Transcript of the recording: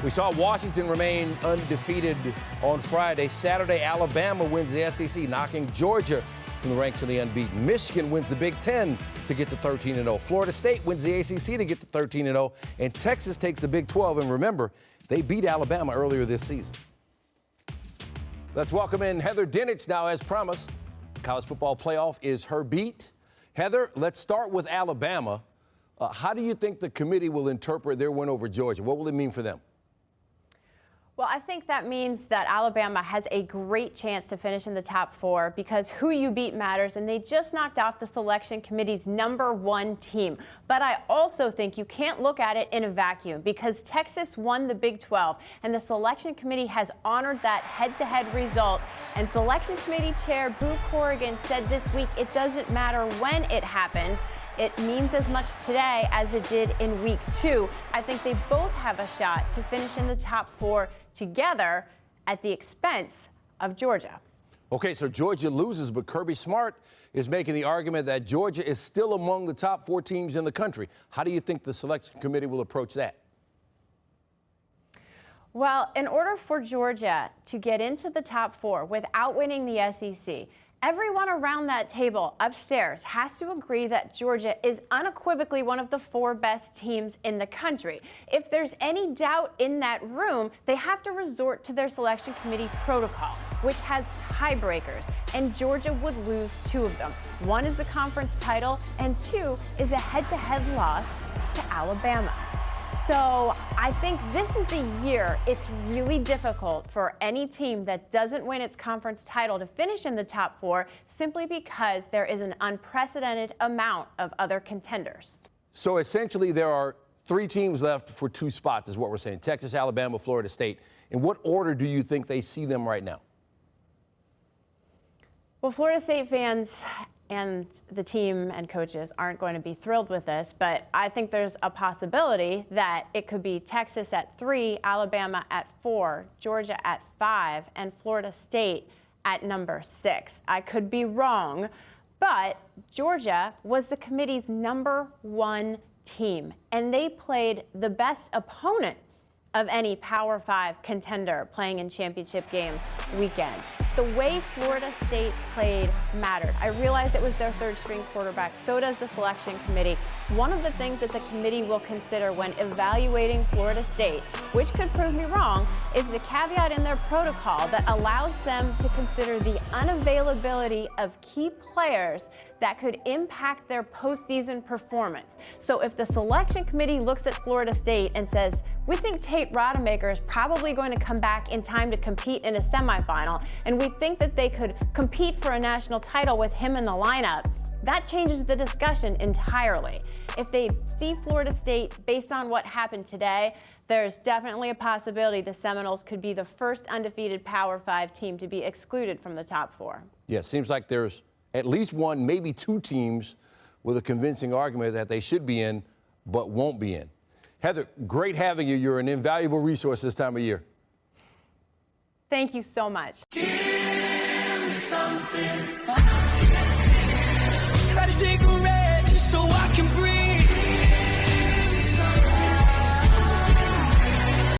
We saw Washington remain undefeated on Friday. Saturday, Alabama wins the SEC, knocking Georgia from the ranks of the unbeaten. Michigan wins the Big Ten to get to 13-0. Florida State wins the ACC to get to 13-0. And Texas takes the Big 12. And remember, they beat Alabama earlier this season. Let's welcome in Heather Dinich now, as promised. The college football playoff is her beat. Heather, let's start with Alabama. How do you think the committee will interpret their win over Georgia? What will it mean for them? Well, I think that means that Alabama has a great chance to finish in the top four because who you beat matters, and they just knocked off the selection committee's #1 team. But I also think you can't look at it in a vacuum because Texas won the Big 12, and the selection committee has honored that head-to-head result. And selection committee chair Boo Corrigan said this week it doesn't matter when it happens. It means as much today as it did in week 2. I think they both have a shot to finish in the top four together at the expense of Georgia. Okay, so Georgia loses, but Kirby Smart is making the argument that Georgia is still among the top 4 teams in the country. How do you think the selection committee will approach that? Well, in order for Georgia to get into the top 4 without winning the SEC, everyone around that table upstairs has to agree that Georgia is unequivocally one of the 4 best teams in the country. If there's any doubt in that room, they have to resort to their selection committee protocol, which has tiebreakers, and Georgia would lose 2 of them. 1 is the conference title, and 2 is a head-to-head loss to Alabama. So I think this is a year it's really difficult for any team that doesn't win its conference title to finish in the top 4 simply because there is an unprecedented amount of other contenders. So essentially there are 3 teams left for 2 spots is what we're saying. Texas, Alabama, Florida State. In what order do you think they see them right now? Well, Florida State fans and the team and coaches aren't going to be thrilled with this, but I think there's a possibility that it could be Texas at 3, Alabama at 4, Georgia at 5, and Florida State at number 6. I could be wrong, but Georgia was the committee's #1 team, and they played the best opponent of any Power 5 contender playing in championship game weekend. The way Florida State played mattered. I realize it was their 3rd-string quarterback. So does the selection committee. One of the things that the committee will consider when evaluating Florida State, which could prove me wrong, is the caveat in their protocol that allows them to consider the unavailability of key players that could impact their postseason performance. So if the selection committee looks at Florida State and says, we think Tate Rodemaker is probably going to come back in time to compete in a semifinal, and we think that they could compete for a national title with him in the lineup, that changes the discussion entirely. If they see Florida State based on what happened today, there's definitely a possibility the Seminoles could be the first undefeated Power 5 team to be excluded from the top 4. Yeah, it seems like there's at least 1, maybe 2 teams with a convincing argument that they should be in but won't be in. Heather, great having you. You're an invaluable resource this time of year. Thank you so much. Give me something. Light a cigarette just so I can